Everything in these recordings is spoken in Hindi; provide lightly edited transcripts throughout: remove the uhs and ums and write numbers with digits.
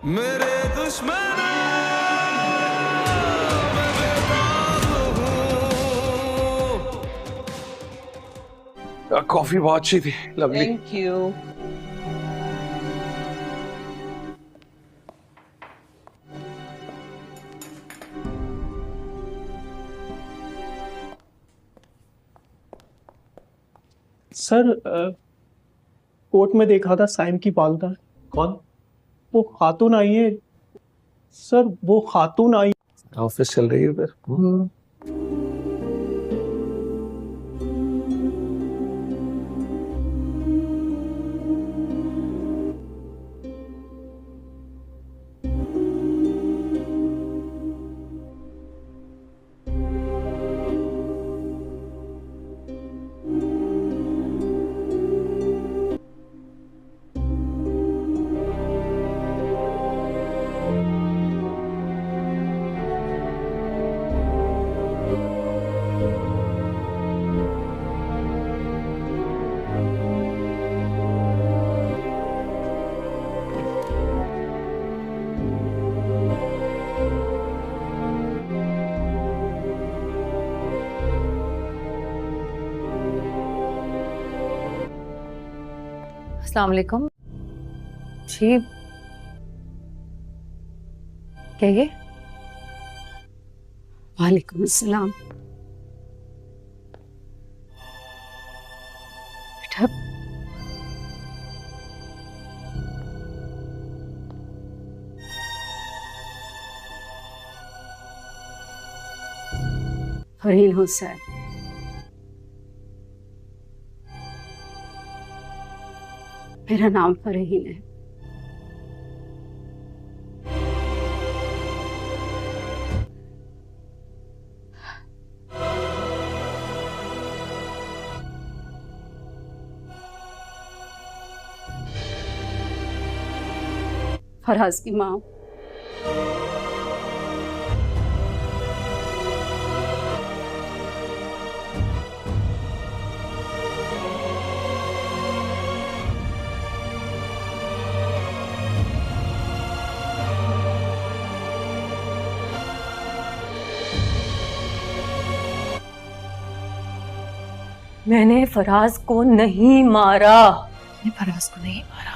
मेरे दुश्मन मैं बेताब हूँ। कॉफी बहुत अच्छी थी, lovely. Thank you. Sir court में देखा था साइम की पालता। कौन? वो खातून आई है सर, वो खातून आई। ऑफिस चल रही है फिर? अस्सलाम वालेकुम जी। कहिए। वालेकुम अस्सलाम। बेटा फरीन हुसैन, मेरा नाम फरहीन है। फराज की माँ। मैंने फराज को नहीं मारा। मैंने फराज को नहीं मारा।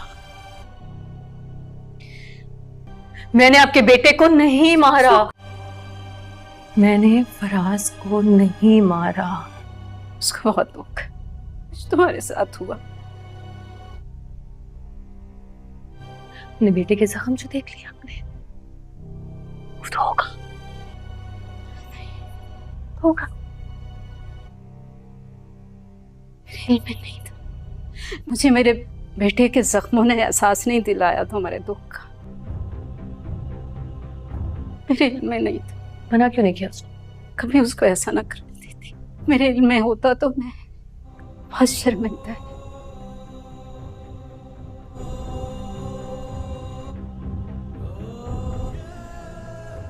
मैंने आपके बेटे को नहीं मारा। मैंने फराज को नहीं मारा। उसको बहुत दुख है जो तुम्हारे साथ हुआ। अपने बेटे के जख्म जो देख लिया आपने, वो तो होगा होगा। मेरे इल्म में नहीं था। मुझे मेरे बेटे के जख्मों ने एहसास नहीं दिलाया तुम्हारे दुख का। मेरे इल्म में नहीं था। मना क्यों नहीं किया उसको? कभी उसको ऐसा ना करने देती। मेरे इल्म में होता तो मैं बहुत शर्मिंदा है।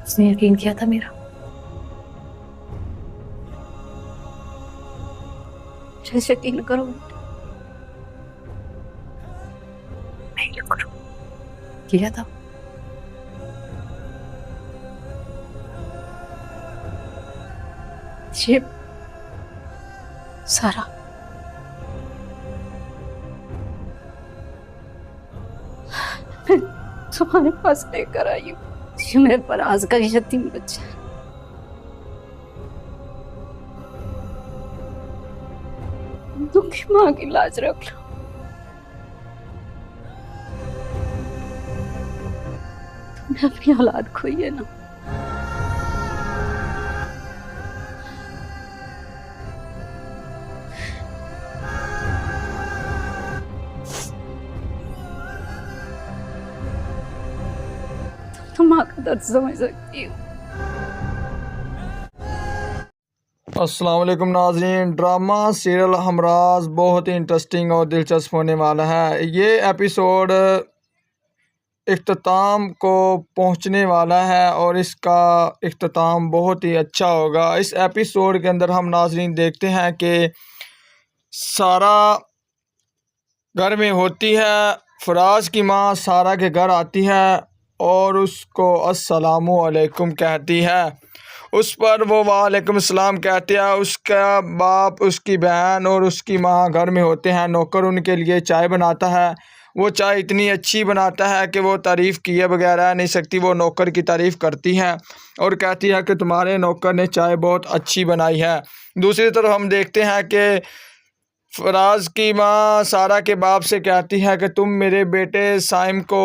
उसने यकीन किया था मेरा। मुझे यकीन करो। नहीं करो। किया था। ये सारा तुम्हारे पास लेकर आई हूँ। ये मेरे फराज का यतीम बच्चा है। दुखी माँ की लाज रख लो। तुमने अपनी औलाद खोई है ना। तुम माँ का दर्द समझ सकती हो। अस्सलाम वालेकुम नाज़रीन। ड्रामा सीरियल हमराज बहुत ही इंटरेस्टिंग और दिलचस्प होने वाला है। ये एपिसोड इख्तिताम को पहुंचने वाला है और इसका इख्तिताम बहुत ही अच्छा होगा। इस एपिसोड के अंदर हम नाज़रीन देखते हैं कि सारा घर में होती है। फराज की माँ सारा के घर आती है और उसको अस्सलामु अलैकुम कहती है। उस पर वो वालेकुम सलाम कहती है। उसका बाप, उसकी बहन और उसकी माँ घर में होते हैं। नौकर उनके लिए चाय बनाता है। वो चाय इतनी अच्छी बनाता है कि वो तारीफ़ किए बगैर रह नहीं सकती। वो नौकर की तारीफ़ करती हैं और कहती है कि तुम्हारे नौकर ने चाय बहुत अच्छी बनाई है। दूसरी तरफ हम देखते हैं कि फराज की माँ सारा के बाप से कहती है कि तुम मेरे बेटे साइम को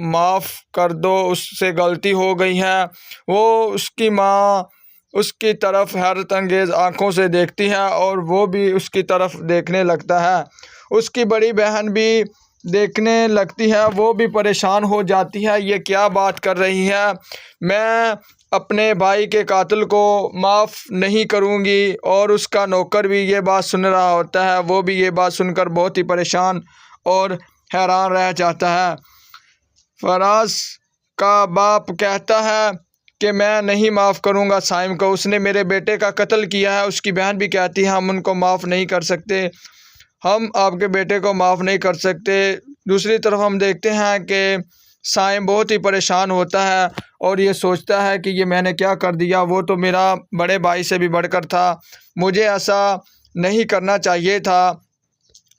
माफ़ कर दो, उससे गलती हो गई है। वो उसकी माँ उसकी तरफ हैरत अंगेज़ आँखों से देखती है और वो भी उसकी तरफ देखने लगता है। उसकी बड़ी बहन भी देखने लगती है। वो भी परेशान हो जाती है, ये क्या बात कर रही है। मैं अपने भाई के कातिल को माफ़ नहीं करूँगी। और उसका नौकर भी ये बात सुन रहा होता है। वो भी ये बात सुनकर बहुत ही परेशान और हैरान रह जाता है। फराज का बाप कहता है कि मैं नहीं माफ़ करूँगा साइम को, उसने मेरे बेटे का कत्ल किया है। उसकी बहन भी कहती है हम उनको माफ़ नहीं कर सकते, हम आपके बेटे को माफ़ नहीं कर सकते। दूसरी तरफ हम देखते हैं कि साइम बहुत ही परेशान होता है और ये सोचता है कि ये मैंने क्या कर दिया। वो तो मेरा बड़े भाई से भी बढ़कर था, मुझे ऐसा नहीं करना चाहिए था।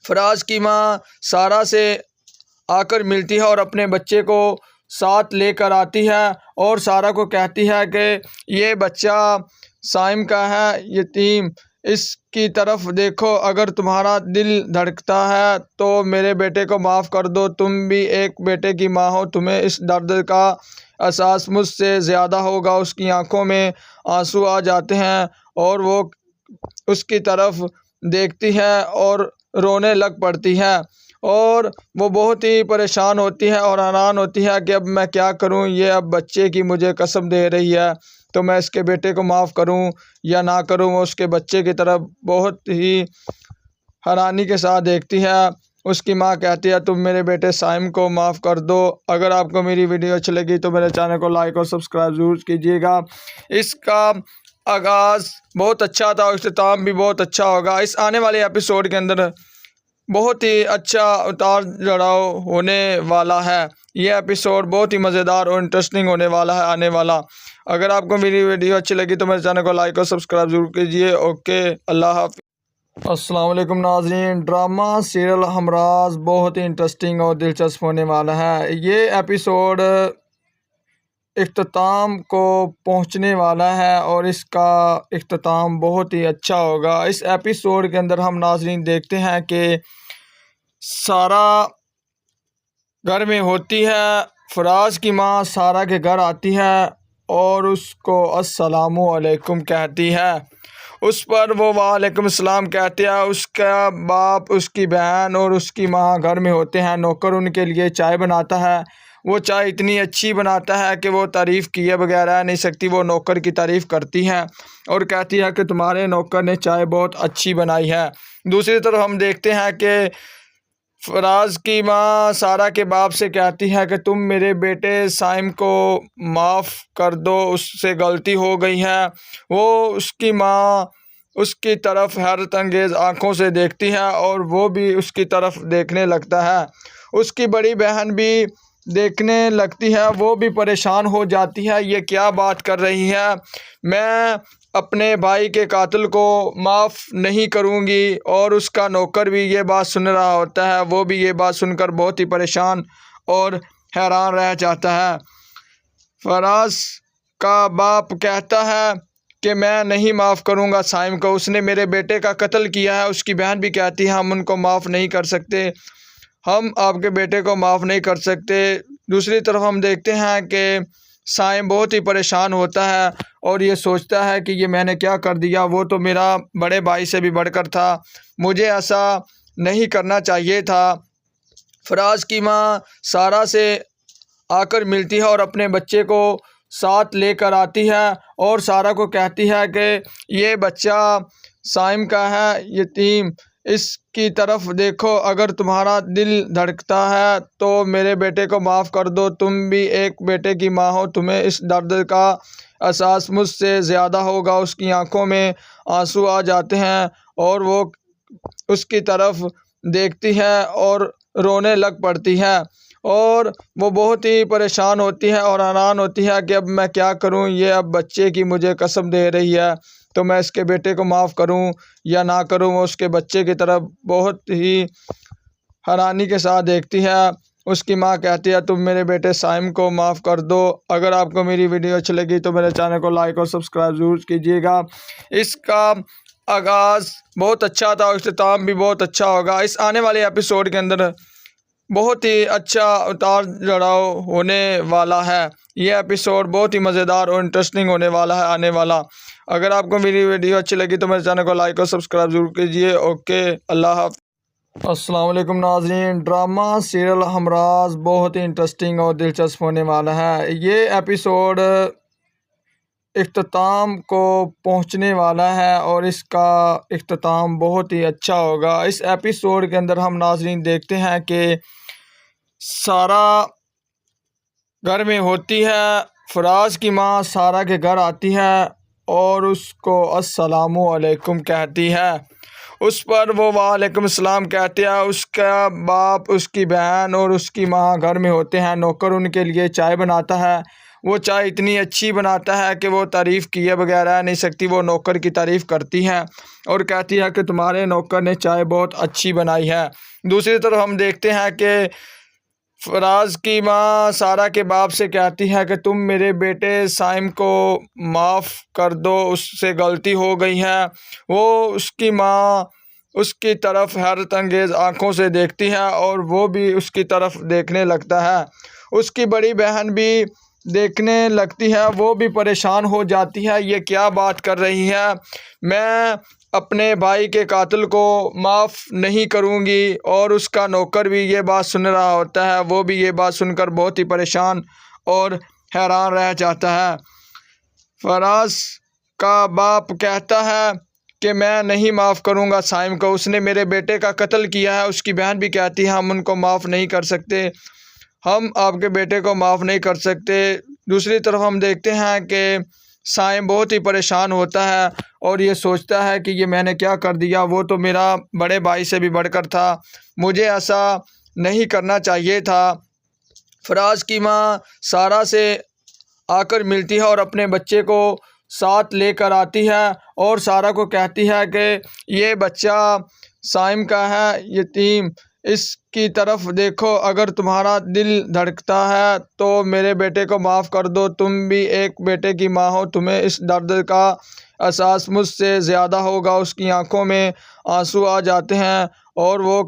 फराज की माँ सारा से आकर मिलती है और अपने बच्चे को साथ लेकर आती है और सारा को कहती है कि ये बच्चा साइम का है, यतीम, इसकी तरफ देखो। अगर तुम्हारा दिल धड़कता है तो मेरे बेटे को माफ़ कर दो। तुम भी एक बेटे की माँ हो, तुम्हें इस दर्द का एहसास मुझसे ज़्यादा होगा। उसकी आंखों में आंसू आ जाते हैं और वो उसकी तरफ देखती है और रोने लग पड़ती है और वो बहुत ही परेशान होती है और हैरान होती है कि अब मैं क्या करूं। ये अब बच्चे की मुझे कसम दे रही है तो मैं इसके बेटे को माफ़ करूं या ना करूं। वो उसके बच्चे की तरफ बहुत ही हैरानी के साथ देखती है। उसकी माँ कहती है तुम मेरे बेटे साइम को माफ़ कर दो। अगर आपको मेरी वीडियो अच्छी लगी तो मेरे चैनल को लाइक और सब्सक्राइब ज़रूर कीजिएगा। इसका आगाज़ बहुत अच्छा था और इख्तिताम भी बहुत अच्छा होगा। इस आने वाले एपिसोड के अंदर बहुत ही अच्छा उतार चढ़ाव होने वाला है। ये एपिसोड बहुत ही मज़ेदार और इंटरेस्टिंग होने वाला है आने वाला। अगर आपको मेरी वीडियो अच्छी लगी तो मेरे चैनल को लाइक और सब्सक्राइब ज़रूर कीजिए। ओके, अल्लाह हाफ़िज़। अस्सलाम वालेकुम नाज़रीन, ड्रामा सीरियल हमराज़ बहुत ही इंटरेस्टिंग और दिलचस्प होने वाला है। ये एपिसोड इख्तिताम को पहुंचने वाला है और इसका इख्तिताम बहुत ही अच्छा होगा। इस एपिसोड के अंदर हम नाज़रीन देखते हैं कि सारा घर में होती है। फराज की माँ सारा के घर आती है और उसको अस्सलामु अलैकुम कहती है। उस पर वो वालेकुम सलाम कहती है। उसका बाप, उसकी बहन और उसकी माँ घर में होते हैं। नौकर उनके लिए चाय बनाता है। वो चाय इतनी अच्छी बनाता है कि वो तारीफ़ किए बगैर रह नहीं सकती। वो नौकर की तारीफ़ करती हैं और कहती है कि तुम्हारे नौकर ने चाय बहुत अच्छी बनाई है। दूसरी तरफ हम देखते हैं कि फराज की माँ सारा के बाप से कहती है कि तुम मेरे बेटे साइम को माफ़ कर दो, उससे गलती हो गई है। वो उसकी माँ उसकी तरफ हैरत अंगेज़ आँखों से देखती है और वो भी उसकी तरफ देखने लगता है। उसकी बड़ी बहन भी देखने लगती है। वो भी परेशान हो जाती है, ये क्या बात कर रही है। मैं अपने भाई के कातिल को माफ़ नहीं करूँगी। और उसका नौकर भी ये बात सुन रहा होता है। वो भी ये बात सुनकर बहुत ही परेशान और हैरान रह जाता है। फराज का बाप कहता है कि मैं नहीं माफ़ करूँगा साइम को, उसने मेरे बेटे का कत्ल किया है। उसकी बहन भी कहती है हम उनको माफ़ नहीं कर सकते, हम आपके बेटे को माफ़ नहीं कर सकते। दूसरी तरफ हम देखते हैं कि साइम बहुत ही परेशान होता है और ये सोचता है कि ये मैंने क्या कर दिया। वो तो मेरा बड़े भाई से भी बढ़कर था, मुझे ऐसा नहीं करना चाहिए था। फराज की माँ सारा से आकर मिलती है और अपने बच्चे को साथ लेकर आती है और सारा को कहती है कि ये बच्चा साइम का है, यतीम, इसकी तरफ देखो। अगर तुम्हारा दिल धड़कता है तो मेरे बेटे को माफ़ कर दो। तुम भी एक बेटे की माँ हो, तुम्हें इस दर्द का एहसास मुझसे ज़्यादा होगा। उसकी आंखों में आंसू आ जाते हैं और वो उसकी तरफ देखती है और रोने लग पड़ती है और वो बहुत ही परेशान होती है और हैरान होती है कि अब मैं क्या करूं, ये अब बच्चे की मुझे कसम दे रही है, तो मैं इसके बेटे को माफ़ करूं या ना करूं। वो उसके बच्चे की तरफ बहुत ही हैरानी के साथ देखती है। उसकी माँ कहती है तुम मेरे बेटे साइम को माफ़ कर दो। अगर आपको मेरी वीडियो अच्छी लगी तो मेरे चैनल को लाइक और सब्सक्राइब ज़रूर कीजिएगा। इसका आगाज़ बहुत अच्छा था और इख्तिताम भी बहुत अच्छा होगा। इस आने वाले एपिसोड के अंदर बहुत ही अच्छा उतार चढ़ाव होने वाला है। ये एपिसोड बहुत ही मज़ेदार और इंटरेस्टिंग होने वाला है आने वाला। अगर आपको मेरी वीडियो अच्छी लगी तो मेरे चैनल को लाइक और सब्सक्राइब ज़रूर कीजिए। ओके, अल्लाह हाफ़िज़। अस्सलाम वालेकुम नाज़रीन, ड्रामा सीरियल हमराज़ बहुत ही इंटरेस्टिंग और दिलचस्प होने वाला है। ये एपिसोड इख्तिताम को पहुंचने वाला है और इसका इख्तिताम बहुत ही अच्छा होगा। इस एपिसोड के अंदर हम नाज़रीन देखते हैं कि सारा घर में होती है। फराज की माँ सारा के घर आती है और उसको अस्सलामु अलैकुम कहती है। उस पर वो वालेकुम सलाम कहते हैं। उसका बाप, उसकी बहन और उसकी माँ घर में होते हैं। नौकर उनके लिए चाय बनाता है। वो चाय इतनी अच्छी बनाता है कि वो तारीफ़ किए बगैर रह नहीं सकती। वो नौकर की तारीफ़ करती हैं और कहती है कि तुम्हारे नौकर ने चाय बहुत अच्छी बनाई है। दूसरी तरफ हम देखते हैं कि फराज की माँ सारा के बाप से कहती है कि तुम मेरे बेटे साइम को माफ़ कर दो, उससे गलती हो गई है। वो उसकी माँ उसकी तरफ हैरत अंगेज़ आँखों से देखती है और वो भी उसकी तरफ देखने लगता है। उसकी बड़ी बहन भी देखने लगती है। वो भी परेशान हो जाती है, ये क्या बात कर रही है, मैं अपने भाई के कातिल को माफ़ नहीं करूंगी। और उसका नौकर भी ये बात सुन रहा होता है। वो भी ये बात सुनकर बहुत ही परेशान और हैरान रह जाता है। फराज का बाप कहता है कि मैं नहीं माफ़ करूंगा साइम को, उसने मेरे बेटे का कत्ल किया है। उसकी बहन भी कहती है हम उनको माफ़ नहीं कर सकते, हम आपके बेटे को माफ़ नहीं कर सकते। दूसरी तरफ हम देखते हैं कि साइम बहुत ही परेशान होता है और ये सोचता है कि ये मैंने क्या कर दिया, वो तो मेरा बड़े भाई से भी बढ़कर था, मुझे ऐसा नहीं करना चाहिए था। फराज की माँ सारा से आकर मिलती है और अपने बच्चे को साथ लेकर आती है और सारा को कहती है कि ये बच्चा साइम का है, यतीम, इसकी तरफ देखो, अगर तुम्हारा दिल धड़कता है तो मेरे बेटे को माफ़ कर दो। तुम भी एक बेटे की माँ हो, तुम्हें इस दर्द का एहसास मुझसे ज़्यादा होगा। उसकी आंखों में आंसू आ जाते हैं और वो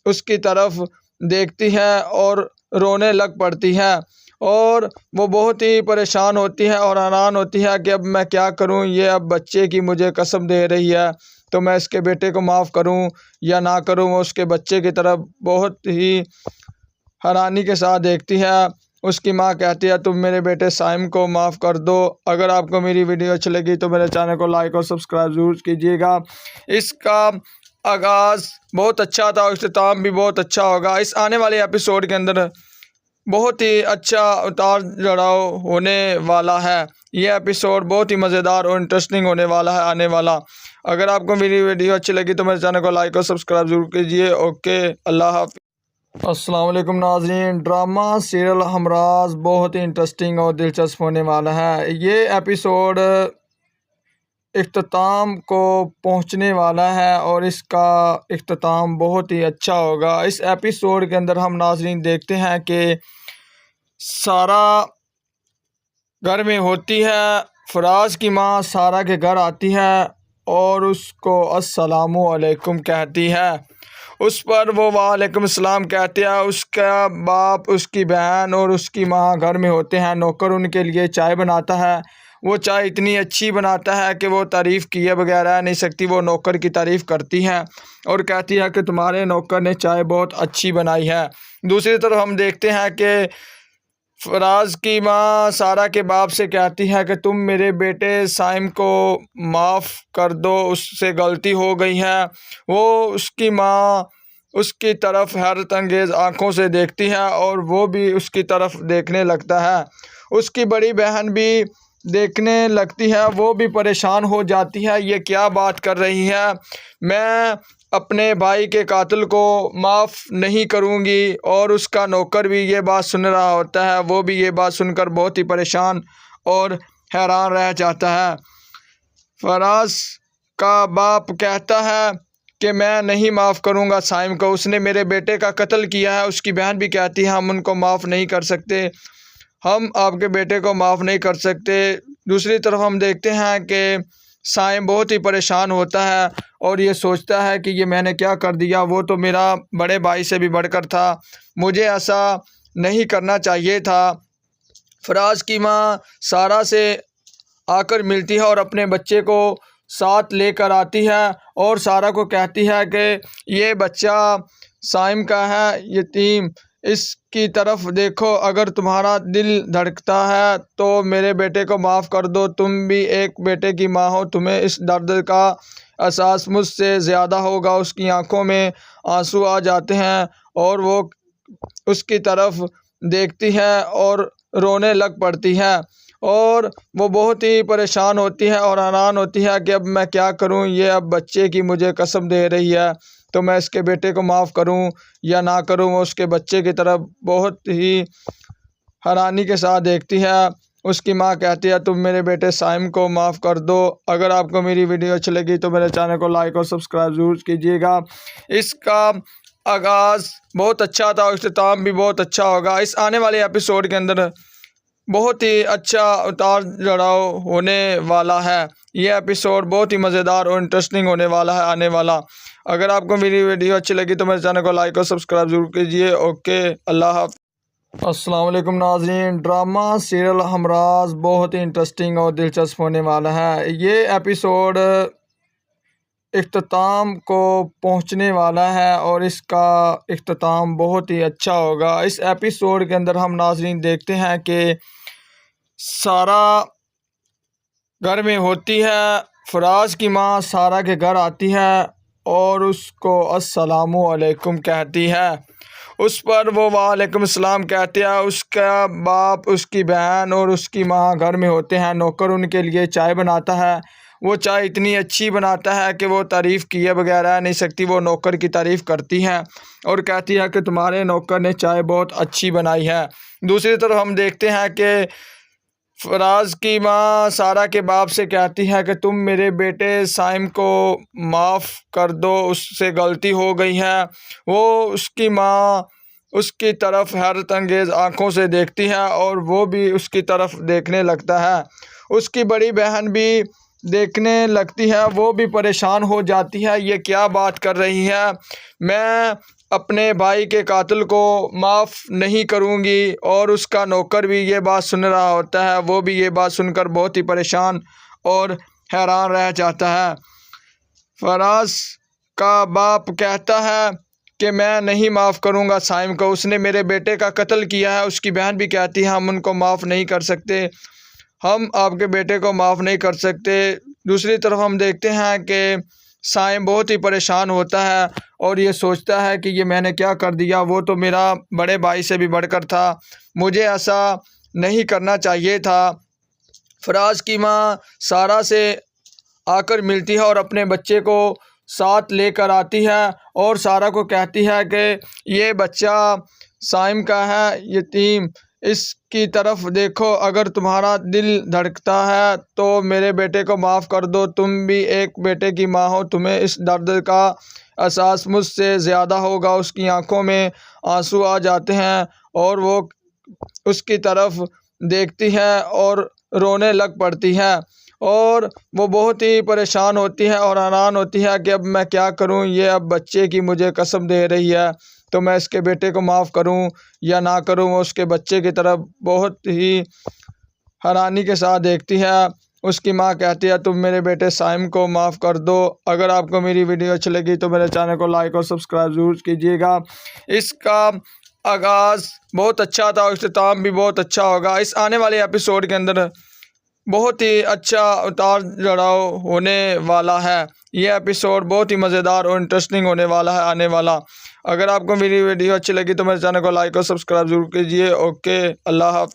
उसकी तरफ देखती है और रोने लग पड़ती है और वो बहुत ही परेशान होती है और हैरान होती है कि अब मैं क्या करूं, ये अब बच्चे की मुझे कसम दे रही है, तो मैं इसके बेटे को माफ़ करूं या ना करूं। वो उसके बच्चे की तरफ बहुत ही हैरानी के साथ देखती है। उसकी माँ कहती है तुम मेरे बेटे साइम को माफ़ कर दो। अगर आपको मेरी वीडियो अच्छी लगी तो मेरे चैनल को लाइक और सब्सक्राइब ज़रूर कीजिएगा। इसका आगाज़ बहुत अच्छा था और इख्तिताम भी बहुत अच्छा होगा। इस आने वाले एपिसोड के अंदर बहुत ही अच्छा उतार चढ़ाव होने वाला है। ये एपिसोड बहुत ही मज़ेदार और इंटरेस्टिंग होने वाला है आने वाला। अगर आपको मेरी वीडियो अच्छी लगी तो मेरे चैनल को लाइक और सब्सक्राइब ज़रूर कीजिए। ओके, अल्लाह हाफ़िज़। अस्सलाम वालेकुम नाज़रीन, ड्रामा सीरियल हमराज़ बहुत ही इंटरेस्टिंग और दिलचस्प होने वाला है। ये एपिसोड इख्तिताम को पहुंचने वाला है और इसका इख्तिताम बहुत ही अच्छा होगा। इस एपिसोड के अंदर हम नाज़रीन देखते हैं कि सारा घर में होती है। फराज की माँ सारा के घर आती है और उसको अस्सलामु अलैकुम कहती है। उस पर वो वालेकुम सलाम कहते हैं। उसका बाप, उसकी बहन और उसकी माँ घर में होते हैं। नौकर उनके लिए चाय बनाता है। वो चाय इतनी अच्छी बनाता है कि वो तारीफ़ किए बगैर रह नहीं सकती। वो नौकर की तारीफ़ करती हैं और कहती है कि तुम्हारे नौकर ने चाय बहुत अच्छी बनाई है। दूसरी तरफ हम देखते हैं कि फराज की माँ सारा के बाप से कहती है कि तुम मेरे बेटे साइम को माफ़ कर दो, उससे गलती हो गई है। वो उसकी माँ उसकी तरफ हैरत अंगेज़ आँखों से देखती है और वो भी उसकी तरफ देखने लगता है। उसकी बड़ी बहन भी देखने लगती है वो भी परेशान हो जाती है, ये क्या बात कर रही है। मैं अपने भाई के कातिल को माफ़ नहीं करूंगी। और उसका नौकर भी ये बात सुन रहा होता है, वो भी ये बात सुनकर बहुत ही परेशान और हैरान रह जाता है। फराज का बाप कहता है कि मैं नहीं माफ़ करूंगा साइम को, उसने मेरे बेटे का कत्ल किया है। उसकी बहन भी कहती है हम उनको माफ़ नहीं कर सकते, हम आपके बेटे को माफ़ नहीं कर सकते। दूसरी तरफ हम देखते हैं कि साइम बहुत ही परेशान होता है और ये सोचता है कि ये मैंने क्या कर दिया, वो तो मेरा बड़े भाई से भी बढ़कर था, मुझे ऐसा नहीं करना चाहिए था। फराज की माँ सारा से आकर मिलती है और अपने बच्चे को साथ लेकर आती है और सारा को कहती है कि ये बच्चा साइम का है, यतीम, इसकी तरफ देखो, अगर तुम्हारा दिल धड़कता है तो मेरे बेटे को माफ़ कर दो, तुम भी एक बेटे की माँ हो, तुम्हें इस दर्द का एहसास मुझसे ज़्यादा होगा। उसकी आंखों में आंसू आ जाते हैं और वो उसकी तरफ देखती है और रोने लग पड़ती है और वो बहुत ही परेशान होती है और हैरान होती है कि अब मैं क्या करूं, ये अब बच्चे की मुझे कसम दे रही है, तो मैं इसके बेटे को माफ़ करूं या ना करूं। वो उसके बच्चे की तरफ बहुत ही हैरानी के साथ देखती है। उसकी माँ कहती है तुम मेरे बेटे साइम को माफ़ कर दो। अगर आपको मेरी वीडियो अच्छी लगी तो मेरे चैनल को लाइक और सब्सक्राइब ज़रूर कीजिएगा। इसका आगाज़ बहुत अच्छा था और इख्तिताम भी बहुत अच्छा होगा। इस आने वाले एपिसोड के अंदर बहुत ही अच्छा उतार चढ़ाव होने वाला है। ये एपिसोड बहुत ही मज़ेदार और इंटरेस्टिंग होने वाला है आने वाला। अगर आपको मेरी वीडियो अच्छी लगी तो मेरे चैनल को लाइक और सब्सक्राइब ज़रूर कीजिए। ओके, अल्लाह हाफ़िज़। अस्सलाम वालेकुम नाज़रीन, ड्रामा सीरियल हमराज़ बहुत ही इंटरेस्टिंग और दिलचस्प होने वाला है। ये एपिसोड इख्तिताम को पहुंचने वाला है और इसका इख्तिताम बहुत ही अच्छा होगा। इस एपिसोड के अंदर हम नाज़रीन देखते हैं कि सारा घर में होती है। फराज की माँ सारा के घर आती है और उसको अस्सलामु अलैकुम कहती है। उस पर वो वालेकुम सलाम कहते हैं। उसका बाप, उसकी बहन और उसकी माँ घर में होते हैं। नौकर उनके लिए चाय बनाता है। वो चाय इतनी अच्छी बनाता है कि वो तारीफ़ किए बगैर रह नहीं सकती। वो नौकर की तारीफ़ करती हैं और कहती है कि तुम्हारे नौकर ने चाय बहुत अच्छी बनाई है। दूसरी तरफ हम देखते हैं कि फराज की माँ सारा के बाप से कहती है कि तुम मेरे बेटे साइम को माफ़ कर दो, उससे गलती हो गई है। वो उसकी माँ उसकी तरफ हैरत अंगेज़ आँखों से देखती है और वो भी उसकी तरफ देखने लगता है। उसकी बड़ी बहन भी देखने लगती है, वो भी परेशान हो जाती है, ये क्या बात कर रही है। मैं अपने भाई के कातिल को माफ़ नहीं करूंगी। और उसका नौकर भी ये बात सुन रहा होता है, वो भी ये बात सुनकर बहुत ही परेशान और हैरान रह जाता है। फराज का बाप कहता है कि मैं नहीं माफ़ करूंगा साइम को, उसने मेरे बेटे का कत्ल किया है। उसकी बहन भी कहती है हम उनको माफ़ नहीं कर सकते, हम आपके बेटे को माफ़ नहीं कर सकते। दूसरी तरफ हम देखते हैं कि साइम बहुत ही परेशान होता है और ये सोचता है कि ये मैंने क्या कर दिया, वो तो मेरा बड़े भाई से भी बढ़कर था, मुझे ऐसा नहीं करना चाहिए था। फराज की माँ सारा से आकर मिलती है और अपने बच्चे को साथ लेकर आती है और सारा को कहती है कि ये बच्चा साइम का है, यतीम, इसकी तरफ देखो, अगर तुम्हारा दिल धड़कता है तो मेरे बेटे को माफ़ कर दो, तुम भी एक बेटे की माँ हो, तुम्हें इस दर्द का एहसास मुझसे ज़्यादा होगा। उसकी आंखों में आंसू आ जाते हैं और वो उसकी तरफ देखती है और रोने लग पड़ती है और वो बहुत ही परेशान होती है और हैरान होती है कि अब मैं क्या करूं, ये अब बच्चे की मुझे कसम दे रही है, तो मैं इसके बेटे को माफ़ करूं या ना करूं। वो उसके बच्चे की तरफ बहुत ही हैरानी के साथ देखती है। उसकी माँ कहती है तुम मेरे बेटे साइम को माफ़ कर दो। अगर आपको मेरी वीडियो अच्छी लगी तो मेरे चैनल को लाइक और सब्सक्राइब ज़रूर कीजिएगा। इसका आगाज़ बहुत अच्छा था और इख्तिताम भी बहुत अच्छा होगा। इस आने वाले एपिसोड के अंदर बहुत ही अच्छा उतार चढ़ाव होने वाला है। ये एपिसोड बहुत ही मज़ेदार और इंटरेस्टिंग होने वाला है आने वाला। अगर आपको मेरी वीडियो अच्छी लगी तो मेरे चैनल को लाइक और सब्सक्राइब ज़रूर कीजिए। ओके, अल्लाह हाफ़िज़।